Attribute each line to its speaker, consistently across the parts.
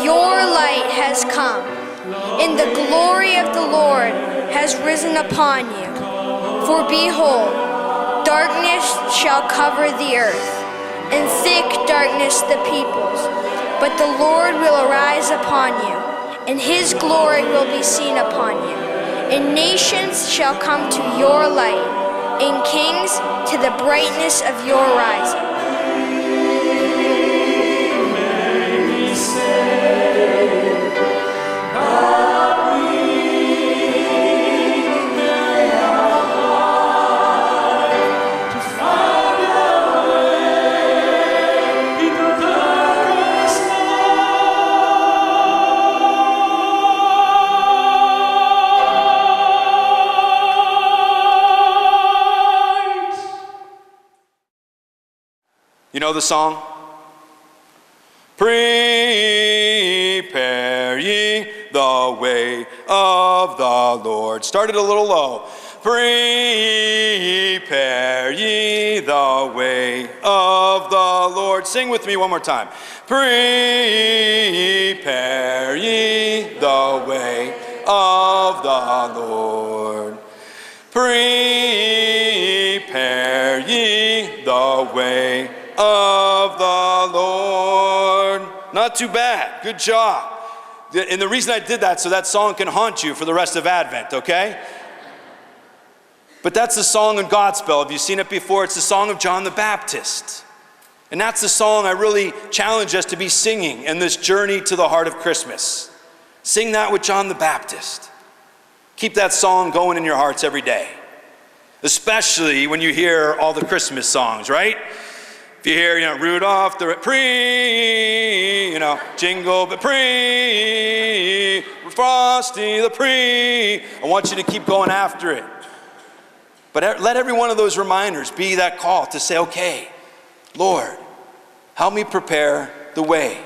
Speaker 1: your light has come, and the glory of the Lord has risen upon you. For behold, darkness shall cover the earth, and thick darkness the peoples. But the Lord will arise upon you, and his glory will be seen upon you. And nations shall come to your light, and kings to the brightness of your rising.
Speaker 2: You know the song? Prepare ye the way of the Lord. Started a little low. Prepare ye the way of the Lord. Sing with me one more time. Prepare ye the way of the Lord. Prepare ye the way of the Lord. Not too bad. Good job. And the reason I did that, so that song can haunt you for the rest of Advent, okay? But that's the song in Godspell. Have you seen it before? It's the song of John the Baptist. And that's the song I really challenge us to be singing in this journey to the heart of Christmas. Sing that with John the Baptist. Keep that song going in your hearts every day. Especially when you hear all the Christmas songs, right? If you hear, Rudolph the Jingle the Frosty the I want you to keep going after it. But let every one of those reminders be that call to say, okay, Lord, help me prepare the way.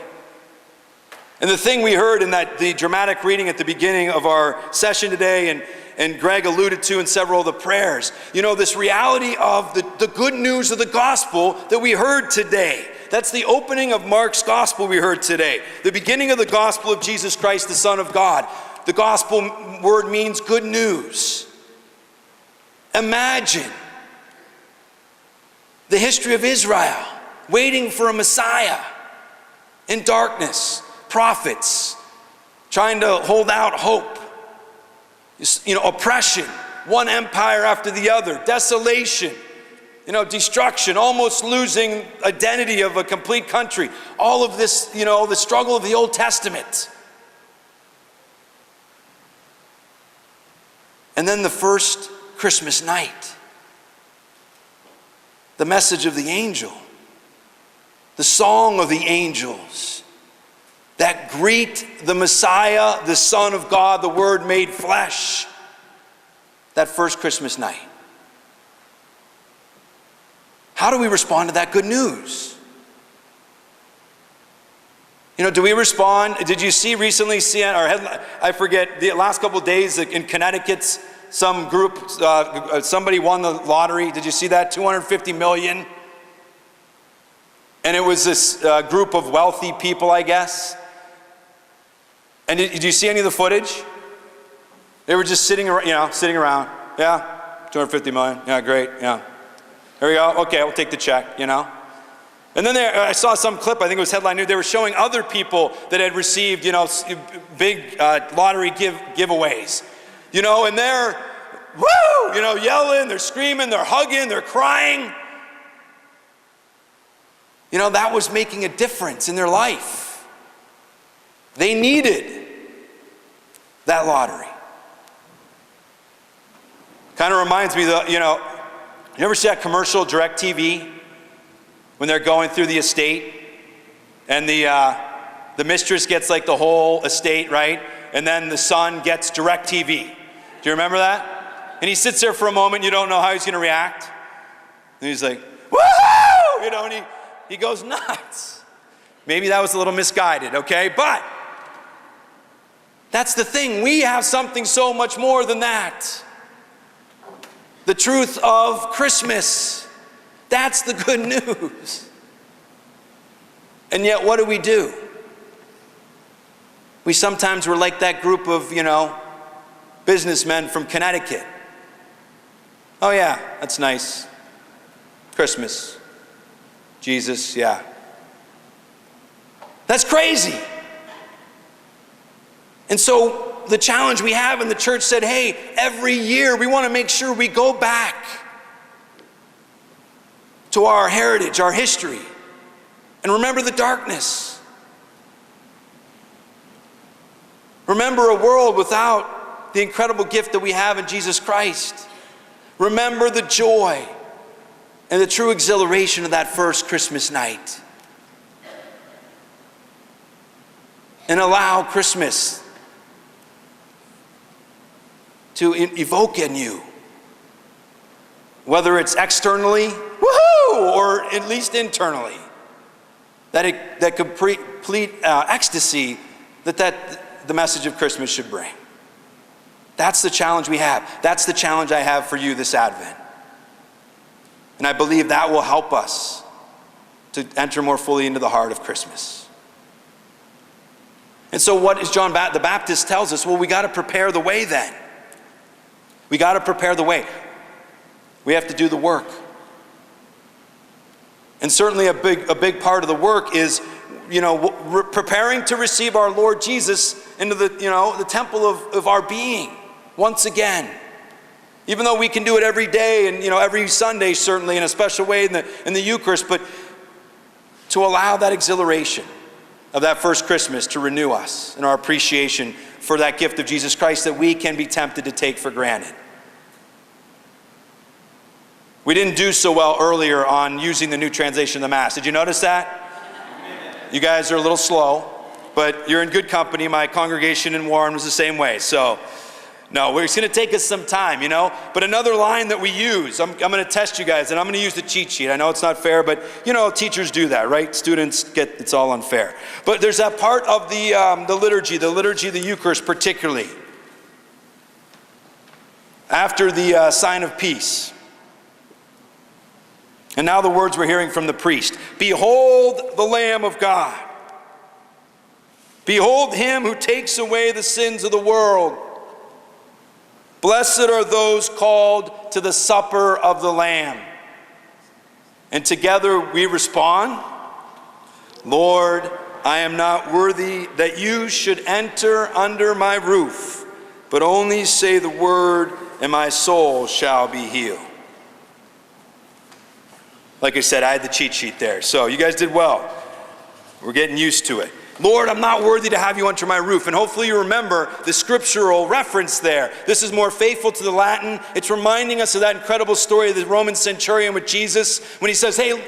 Speaker 2: And the thing we heard in the dramatic reading at the beginning of our session today, and Greg alluded to in several of the prayers, this reality of the good news of the gospel that we heard today. That's the opening of Mark's gospel we heard today. The beginning of the gospel of Jesus Christ, the Son of God. The gospel word means good news. Imagine the history of Israel waiting for a Messiah in darkness, prophets trying to hold out hope. Oppression, one empire after the other, desolation, destruction, almost losing identity of a complete country. All of this, the struggle of the Old Testament. And then the first Christmas night, the message of the angel, the song of the angels that greet the Messiah, the Son of God, the Word made flesh, that first Christmas night. How do we respond to that good news? Do we respond? Did you see recently, I forget, the last couple of days in Connecticut, some group, somebody won the lottery. Did you see that? $250 million. And it was this group of wealthy people, I guess. And did you see any of the footage? They were just sitting around, Yeah, $250 million. Yeah, great. Yeah. There we go. Okay, we'll take the check, And then I saw some clip, I think it was headline news. They were showing other people that had received, big lottery giveaways. And they're, woo, yelling, they're screaming, they're hugging, they're crying. That was making a difference in their life. They needed that lottery. Kind of reminds me that, you ever see that commercial, DirecTV, when they're going through the estate and the mistress gets like the whole estate, right? And then the son gets DirecTV. Do you remember that? And he sits there for a moment, you don't know how he's going to react. And he's like, woohoo! And he goes nuts. Maybe that was a little misguided, okay? But that's the thing. We have something so much more than that. The truth of Christmas. That's the good news. And yet, what do? We sometimes were like that group of, businessmen from Connecticut. Oh yeah, that's nice. Christmas. Jesus, yeah. That's crazy. And so the challenge we have in the church said, hey, every year we want to make sure we go back to our heritage, our history, and remember the darkness. Remember a world without the incredible gift that we have in Jesus Christ. Remember the joy and the true exhilaration of that first Christmas night. And allow Christmas to evoke in you, whether it's externally, woohoo, or at least internally, that complete ecstasy that the message of Christmas should bring. That's the challenge we have. That's the challenge I have for you this Advent. And I believe that will help us to enter more fully into the heart of Christmas. And so what is John the Baptist tells us? Well, we got to prepare the way then. We got to prepare the way. We have to do the work. And certainly a big part of the work is, preparing to receive our Lord Jesus into the temple of our being once again. Even though we can do it every day and every Sunday, certainly in a special way in the Eucharist, but to allow that exhilaration of that first Christmas to renew us in our appreciation for that gift of Jesus Christ that we can be tempted to take for granted. We didn't do so well earlier on using the new translation of the Mass. Did you notice that? You guys are a little slow, but you're in good company. My congregation in Warren was the same way. So, no, it's going to take us some time, But another line that we use, I'm going to test you guys, and I'm going to use the cheat sheet. I know it's not fair, but, teachers do that, right? Students it's all unfair. But there's that part of the liturgy of the Eucharist particularly. After the sign of peace. And now the words we're hearing from the priest. Behold the Lamb of God. Behold him who takes away the sins of the world. Blessed are those called to the supper of the Lamb. And together we respond, Lord, I am not worthy that you should enter under my roof, but only say the word and my soul shall be healed. Like I said, I had the cheat sheet there. So you guys did well. We're getting used to it. Lord, I'm not worthy to have you under my roof. And hopefully you remember the scriptural reference there. This is more faithful to the Latin. It's reminding us of that incredible story of the Roman centurion with Jesus when he says, hey,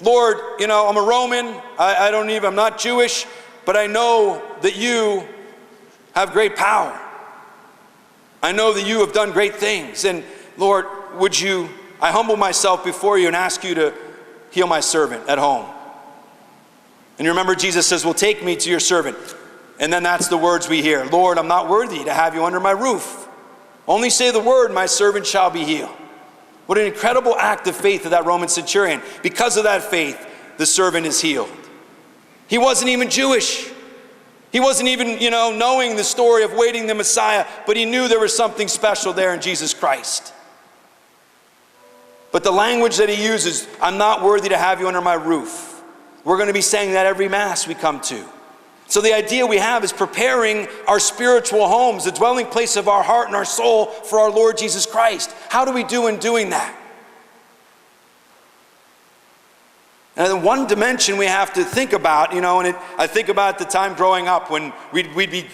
Speaker 2: Lord, I'm a Roman. I'm not Jewish, but I know that you have great power. I know that you have done great things. And Lord, I humble myself before you and ask you to heal my servant at home. And you remember Jesus says, well, take me to your servant. And then that's the words we hear. Lord, I'm not worthy to have you under my roof. Only say the word, my servant shall be healed. What an incredible act of faith of that Roman centurion. Because of that faith, the servant is healed. He wasn't even Jewish. He wasn't even, knowing the story of waiting the Messiah, but he knew there was something special there in Jesus Christ. But the language that he uses, I'm not worthy to have you under my roof. We're going to be saying that every Mass we come to. So the idea we have is preparing our spiritual homes, the dwelling place of our heart and our soul for our Lord Jesus Christ. How do we do in doing that? And then one dimension we have to think about, I think about the time growing up when we'd be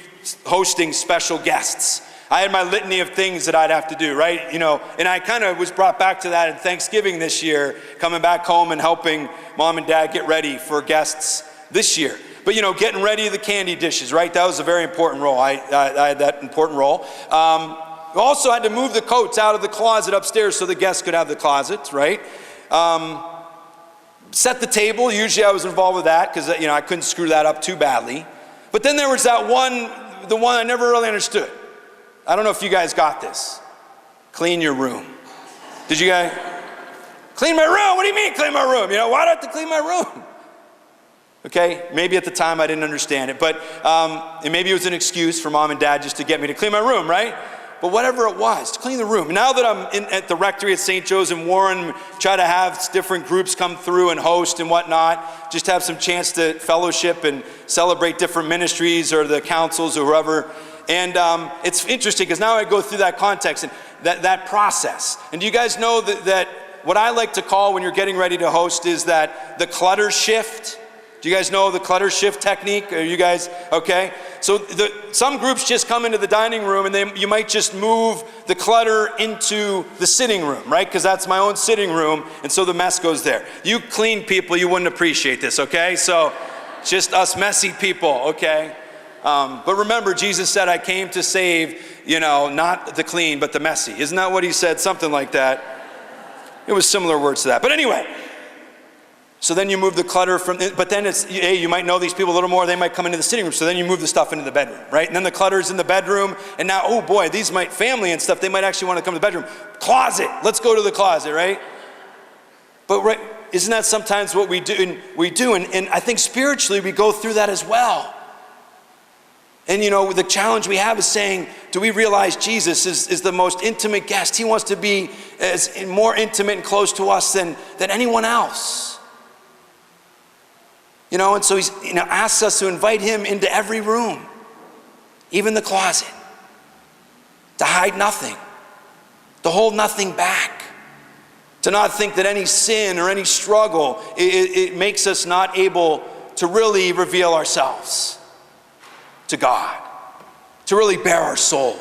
Speaker 2: hosting special guests. I had my litany of things that I'd have to do, right? And I kind of was brought back to that at Thanksgiving this year, coming back home and helping Mom and Dad get ready for guests this year. But, getting ready the candy dishes, right? That was a very important role. I had that important role. We also had to move the coats out of the closet upstairs so the guests could have the closets, right? Set the table. Usually I was involved with that because, I couldn't screw that up too badly. But then there was the one I never really understood. I don't know if you guys got this. Clean your room. Did you guys? Clean my room? What do you mean clean my room? Why do I have to clean my room? Okay, maybe at the time I didn't understand it, but and maybe it was an excuse for mom and dad just to get me to clean my room, right? But whatever it was, to clean the room. Now that I'm at the rectory at St. Joe's in Warren, try to have different groups come through and host and whatnot, just have some chance to fellowship and celebrate different ministries or the councils or whoever. And it's interesting because now I go through that context and that process. And do you guys know that what I like to call when you're getting ready to host is that the clutter shift? Do you guys know the clutter shift technique? Are you guys okay? So some groups just come into the dining room and you might just move the clutter into the sitting room, right? Because that's my own sitting room, and so the mess goes there. You clean people, you wouldn't appreciate this, okay? So just us messy people, okay? But remember, Jesus said, I came to save, not the clean, but the messy. Isn't that what he said? Something like that. It was similar words to that. But anyway, so then you move the clutter but then you might know these people a little more, they might come into the sitting room, so then you move the stuff into the bedroom, right? And then the clutter's in the bedroom, and now, oh boy, these might, family and stuff, they might actually want to come to the bedroom. Closet, let's go to the closet, right? But right, isn't that sometimes what we do? And I think spiritually we go through that as well. And the challenge we have is saying, do we realize Jesus is the most intimate guest? He wants to be more intimate and close to us than anyone else. And so he's asks us to invite him into every room, even the closet, to hide nothing, to hold nothing back, to not think that any sin or any struggle, it makes us not able to really reveal ourselves to God, to really bare our soul.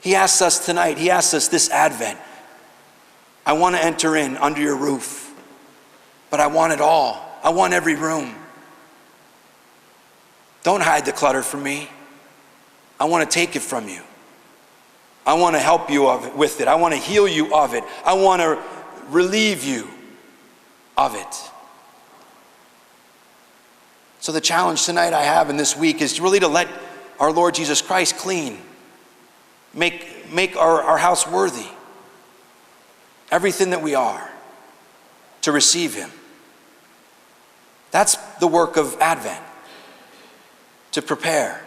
Speaker 2: He asks us tonight, he asks us this Advent, I want to enter in under your roof. But I want it all. I want every room. Don't hide the clutter from me. I want to take it from you. I want to help you with it. I want to heal you of it. I want to relieve you of it. So the challenge tonight I have in this week is really to let our Lord Jesus Christ clean. Make our house worthy. Everything that we are, to receive him. That's the work of Advent. To prepare.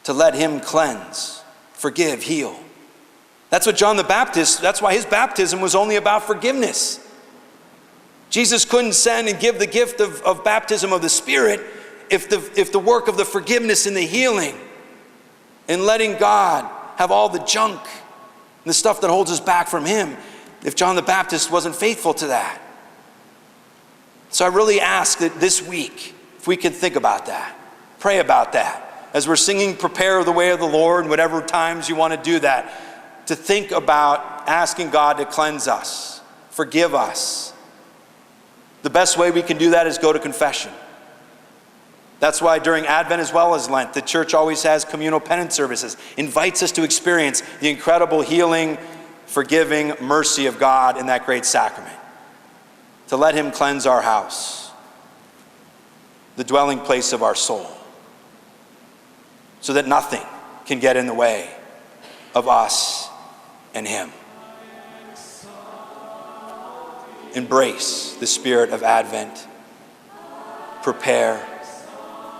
Speaker 2: To let him cleanse, forgive, heal. That's what John the Baptist, that's why his baptism was only about forgiveness. Jesus couldn't send and give the gift of baptism of the Spirit if the work of the forgiveness and the healing and letting God have all the junk and the stuff that holds us back from him, if John the Baptist wasn't faithful to that. So I really ask that this week, if we can think about that, pray about that. As we're singing Prepare the Way of the Lord, and whatever times you want to do that, to think about asking God to cleanse us, forgive us. The best way we can do that is go to confession. That's why during Advent as well as Lent, the church always has communal penance services, invites us to experience the incredible healing, forgiving mercy of God in that great sacrament. To let him cleanse our house, the dwelling place of our soul, so that nothing can get in the way of us and him. Embrace the spirit of Advent. Prepare.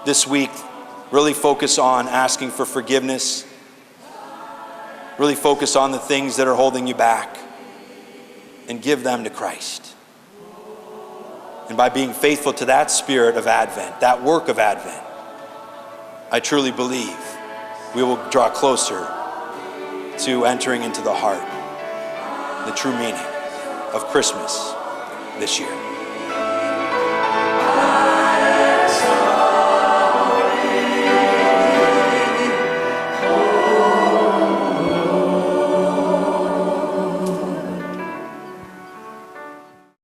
Speaker 2: This week, really focus on asking for forgiveness. Really focus on the things that are holding you back and give them to Christ. And by being faithful to that spirit of Advent, that work of Advent, I truly believe we will draw closer to entering into the heart, the true meaning of Christmas this year.